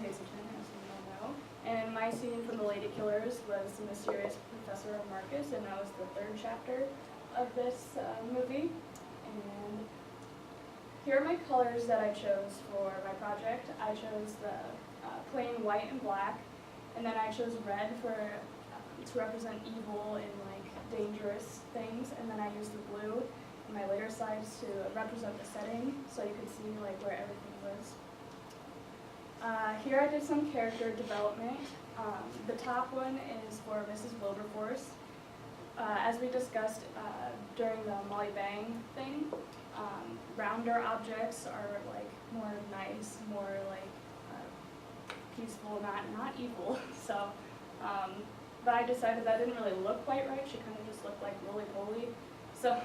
Hazelton, as you all know, and my scene from the Ladykillers was the mysterious Professor Marcus, and that was the third chapter of this movie. And here are my colors that I chose for my project. I chose the plain white and black, and then I chose red for to represent evil and like dangerous things, and then I used the blue in my later slides to represent the setting, so you could see like where everything was. Here I did some character development. The top one is for Mrs. Wilberforce. As we discussed during the Molly Bang thing, rounder objects are like more nice, more like peaceful, not evil. So, but I decided that didn't really look quite right. She kind of just looked like roly-poly. So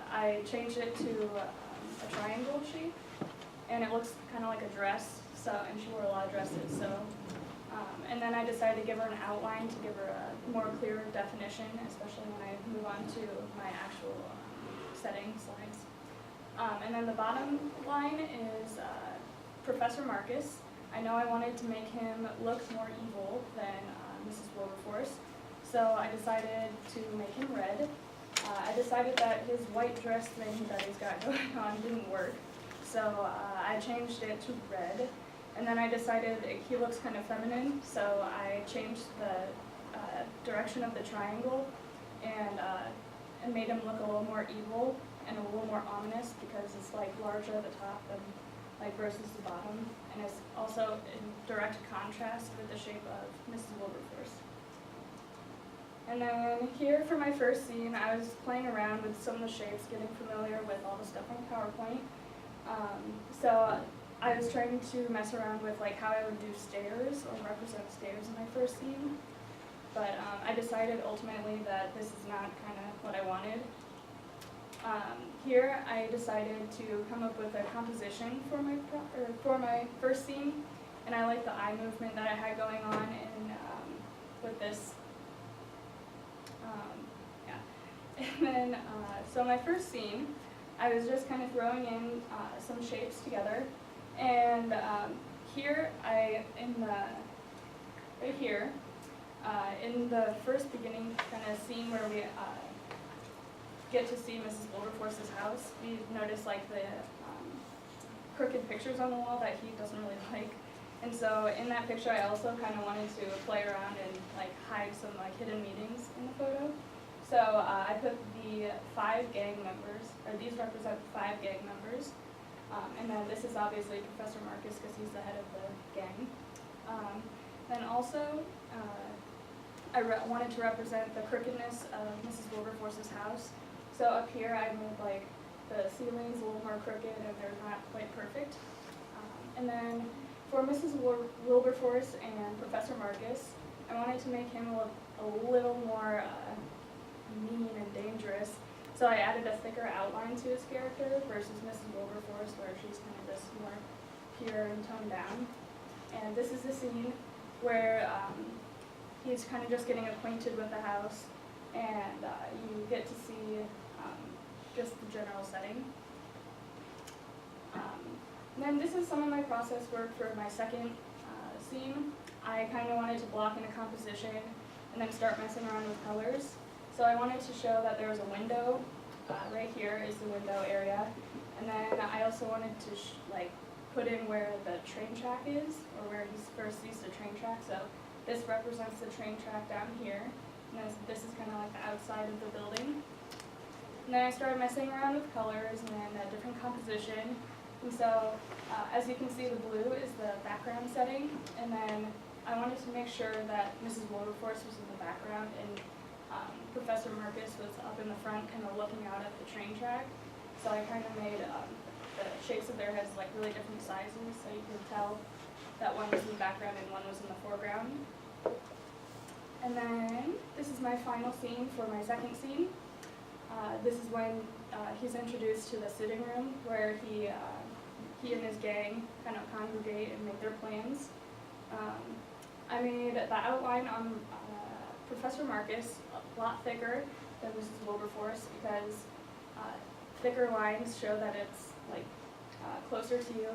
I changed it to a triangle shape, and it looks kind of like a dress. So, and she wore a lot of dresses. So, and then I decided to give her an outline to give her a more clear definition, especially when I move on to my actual setting slides. And then the bottom line is Professor Marcus. I know I wanted to make him look more evil than Mrs. Wilberforce, so I decided to make him red. I decided that his white dress thing that he's got going on didn't work, so I changed it to red. And then I decided he looks kind of feminine, so I changed the direction of the triangle and made him look a little more evil and a little more ominous, because it's like larger at the top and like versus the bottom, and it's also in direct contrast with the shape of Mrs. Wilberforce. And then here for my first scene, I was playing around with some of the shapes, getting familiar with all the stuff on PowerPoint. So I was trying to mess around with like how I would do stairs or represent stairs in my first scene, but I decided ultimately that this is not kind of what I wanted. Here I decided to come up with a composition for my first scene, and I like the eye movement that I had going on in with this. And then so my first scene, I was just kind of throwing in some shapes together, and here right here in the first beginning kind of scene where we get to see Mrs. Wilberforce's house, we notice like the crooked pictures on the wall that he doesn't really like. And so in that picture I also kind of wanted to play around and like hide some like hidden meanings in the photo. So I put the 5 gang members, or these represent 5 gang members. And then this is obviously Professor Marcus because he's the head of the gang. Then also I wanted to represent the crookedness of Mrs. Wilberforce's house. So up here I made like the ceilings a little more crooked and they're not quite perfect. And then for Mrs. Wilberforce and Professor Marcus, I wanted to make him look a little more mean and dangerous. So I added a thicker outline to his character versus Mrs. Wilberforce, where she's kind of just more pure and toned down. And this is the scene where he's kind of just getting acquainted with the house, and you get to see just the general setting. And then this is some of my process work for my second scene. I kind of wanted to block in a composition and then start messing around with colors. So I wanted to show that there was a window. Right here is the window area. And then I also wanted to like put in where the train track is, or where he first sees the train track. So this represents the train track down here. And this is kind of like the outside of the building. And then I started messing around with colors and then a different composition. And so as you can see, the blue is the background setting. And then I wanted to make sure that Mrs. Wilberforce was in the background and Professor Marcus was up in the front, kind of looking out at the train track. So I kind of made the shapes of their heads like really different sizes, so you could tell that one was in the background and one was in the foreground. And then this is my final scene for my second scene. This is when he's introduced to the sitting room where he and his gang kind of congregate and make their plans. I made the outline on Professor Marcus a lot thicker than Mrs. Wilberforce because thicker lines show that it's like closer to you.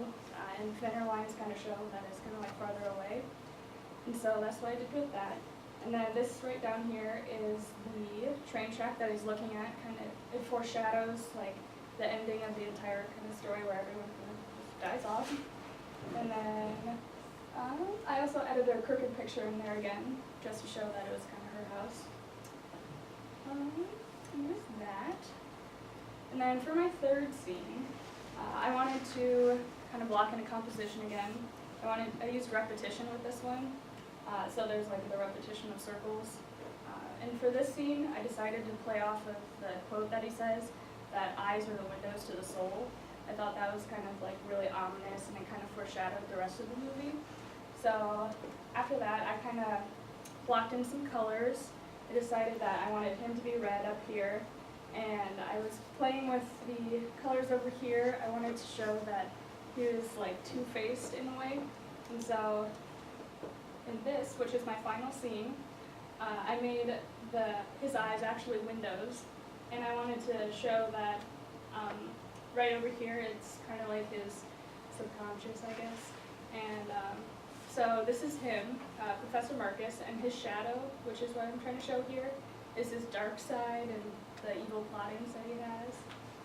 and thinner lines kind of show that it's kind of like farther away. And so that's what I did with that. And then this right down here is the train track that he's looking at. Kind of, it foreshadows like the ending of the entire kind of story where everyone kind of just dies off. And then I also added a crooked picture in there again, just to show that it was kind of her house. And there's that. And then for my third scene, I wanted to kind of block in a composition again. I used repetition with this one. So there's like the repetition of circles. And for this scene, I decided to play off of the quote that he says, that eyes are the windows to the soul. I thought that was kind of like really ominous, and it kind of foreshadowed the rest of the movie. So after that, I kind of blocked in some colors. I decided that I wanted him to be red up here, and I was playing with the colors over here. I wanted to show that he was like two-faced in a way. And so in this, which is my final scene, I made his eyes actually windows, and I wanted to show that right over here it's kind of like his subconscious, I guess. And so this is him, Professor Marcus, and his shadow, which is what I'm trying to show here, is his dark side and the evil plottings that he has.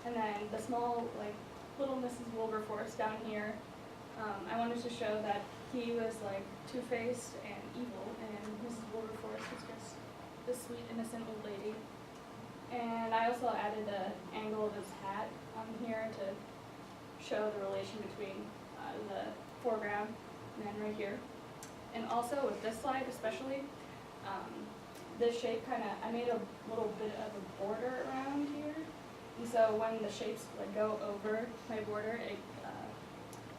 And then the small, like, little Mrs. Wilberforce down here, I wanted to show that he was like two-faced and evil, and Mrs. Wilberforce was just this sweet, innocent old lady. And I also added the angle of his hat on here to show the relation between the foreground and then right here. And also with this slide especially, this shape I made a little bit of a border around here. And so when the shapes like go over my border, it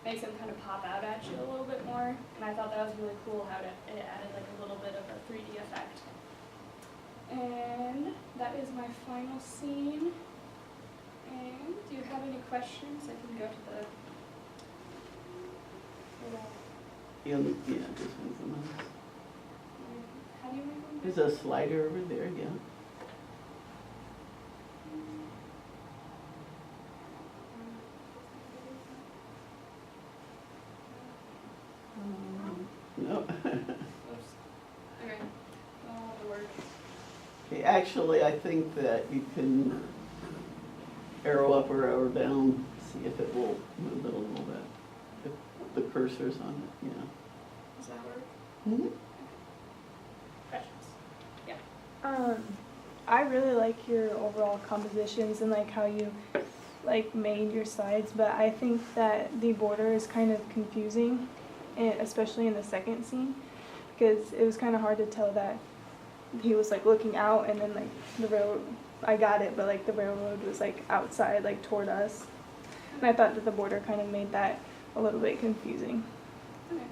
makes them kind of pop out at you a little bit more. And I thought that was really cool how it added like a little bit of a 3D effect. And that is my final scene. And do you have any questions? I can go to the little... Yeah, just move them on. How do you make them? There's a slider over there, yeah. No. Oops. Okay. The word. Okay, actually, I think that you can arrow up or arrow down, see if it will move it a little bit. If the cursor's on it, yeah. Does that work? Mm-hmm. Questions? Yeah. I really like your overall compositions and like how you like made your slides, but I think that the border is kind of confusing, and especially in the second scene, because it was kind of hard to tell that he was like looking out and then like the railroad, I got it, but like the railroad was like outside, like toward us, and I thought that the border kind of made that a little bit confusing. Okay.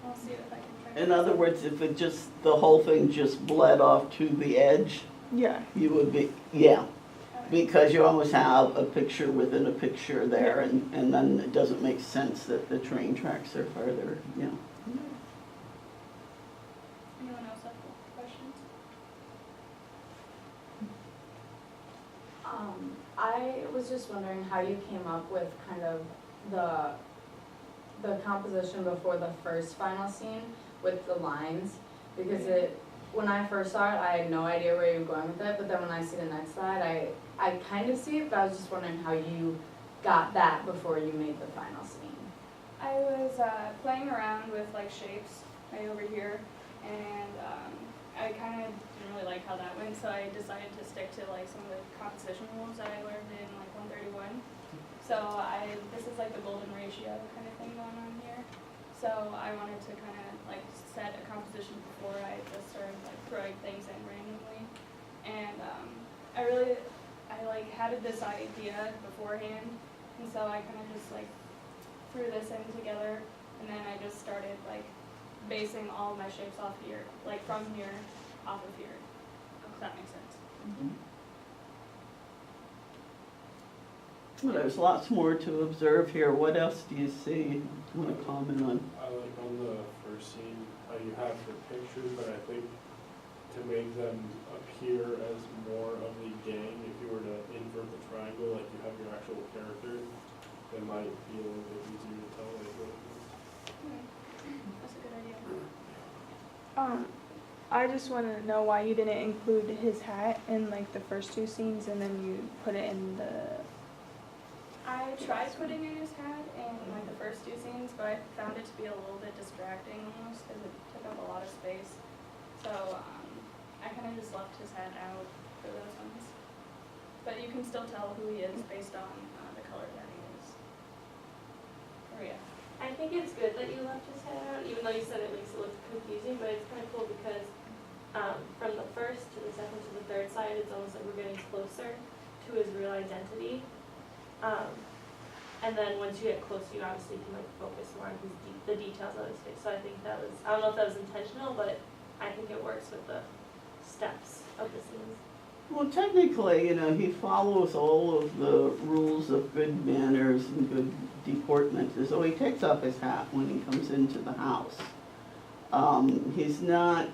I'll see if I can try. In other words, if it just, the whole thing just bled off to the edge, Yeah. you would be, yeah. Because you almost have a picture within a picture there, and then it doesn't make sense that the train tracks are farther, yeah. Anyone else have questions? I was just wondering how you came up with kind of the composition before the first final scene with the lines, because when I first saw it, I had no idea where you were going with it, but then when I see the next slide, I kind of see it, but I was just wondering how you got that before you made the final scene. I was playing around with like shapes right over here, and I kind of didn't really like how that went, so I decided to stick to like some of the composition rules that I learned in like 131. So this is like the golden ratio kind of thing going on here. So I wanted to kind of like set a composition before I just started like throwing things in randomly, and I like had this idea beforehand, and so I kind of just like threw this in together, and then I just started like basing all of my shapes off here, like from here, off of here, if that makes sense. Mm-hmm. Well, there's lots more to observe here. What else do you see? You want to comment on? I like on the first scene how you have the pictures, but I think to make them appear as more of the gang, if you were to invert the triangle, like you have your actual characters, it might be a little bit easier to tell like what it is. That's a good idea. I just want to know why you didn't include his hat in like the first two scenes and then you put it in the. I tried putting in his hat in like the first two scenes, but I found it to be a little bit distracting almost because it took up a lot of space. So I kind of just left his hat out for those ones. But you can still tell who he is based on the color that he is. Maria. I think it's good that you left his head out, even though you said it makes it look confusing, but it's kind of cool because from the first to the second to the third side, it's almost like we're getting closer to his real identity. And then once you get closer, you obviously can like focus more on the details of his face. So I think that was, I don't know if that was intentional, but I think it works with the steps of the scenes. Well, technically, you know, he follows all of the rules of good manners and good deportment. So he takes off his hat when he comes into the house. He's not,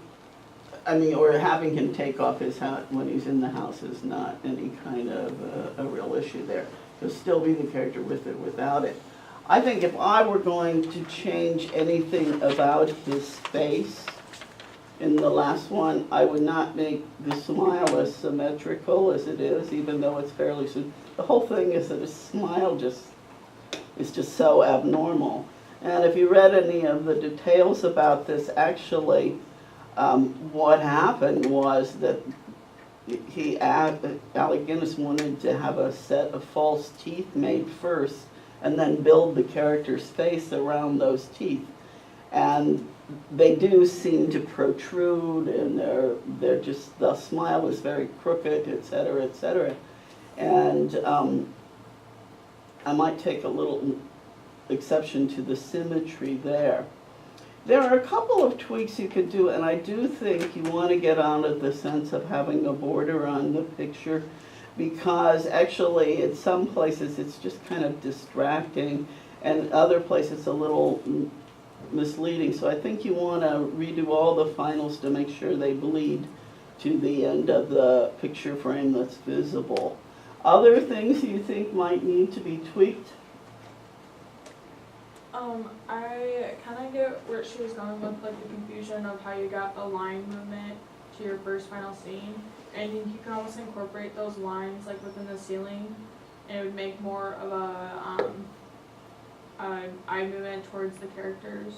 I mean, or having him take off his hat when he's in the house is not any kind of a real issue there. He'll still be the character with it, without it. I think if I were going to change anything about his face, in the last one, I would not make the smile as symmetrical as it is, even though it's fairly, the whole thing is that his smile is just so abnormal. And if you read any of the details about this, actually, what happened was that Alec Guinness wanted to have a set of false teeth made first, and then build the character's face around those teeth. And they do seem to protrude, and they're just, the smile is very crooked, et cetera, et cetera. And I might take a little exception to the symmetry there. There are a couple of tweaks you could do, and I do think you want to get on to the sense of having a border on the picture, because actually in some places it's just kind of distracting, and other places it's a little misleading. So I think you want to redo all the finals to make sure they bleed to the end of the picture frame that's visible. Other things you think might need to be tweaked? I kind of get where she was going with like the confusion of how you got the line movement to your first final scene. And I think you can almost incorporate those lines like within the ceiling, and it would make more of a eye movement towards the characters.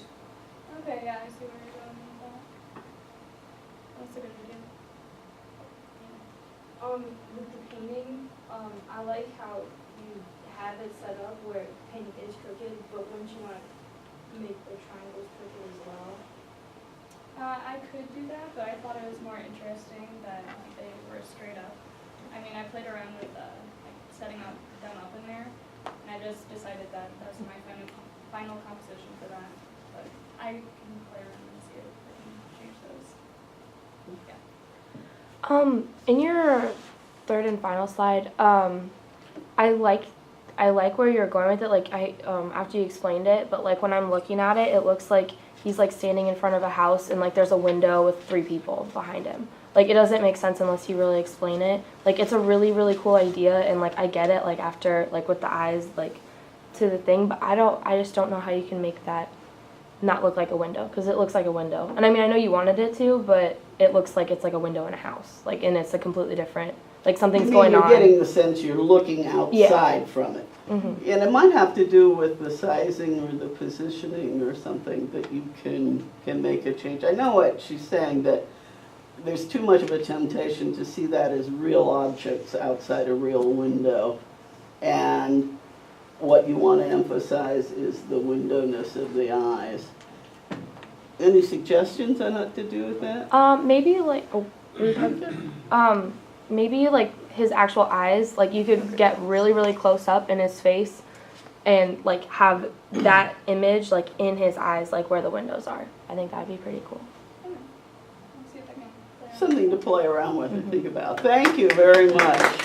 Okay, yeah, I see where you're going with that. That's a good idea. With the painting, I like how you have it set up where painting is crooked, but wouldn't you want to make the triangles crooked as well? I could do that, but I thought it was more interesting that they were straight up. I mean, I played around with like setting them up in there, and I just decided that that's my final composition for that. But I can play around and see if I can change those. Yeah. In your third and final slide, I like where you're going with it. Like after you explained it, but like when I'm looking at it, it looks like he's like standing in front of a house and like there's a window with 3 people behind him. Like it doesn't make sense unless you really explain it. Like it's a really, really cool idea, and like I get it, like after like with the eyes like to the thing, but I just don't know how you can make that not look like a window, because it looks like a window. And I mean, I know you wanted it to, but it looks like it's like a window in a house, like, and it's a completely different, like something's going on. You're getting the sense you're looking outside from it. Mm-hmm. And it might have to do with the sizing or the positioning or something that you can make a change. I know what she's saying, that there's too much of a temptation to see that as real objects outside a real window. And what you want to emphasize is the windowness of the eyes. Any suggestions on what to do with that? Maybe like, maybe like his actual eyes, like you could get really, really close up in his face and like have that image like in his eyes, like where the windows are. I think that'd be pretty cool. Let's see if I can play around. Something to play around with and think about. Thank you very much.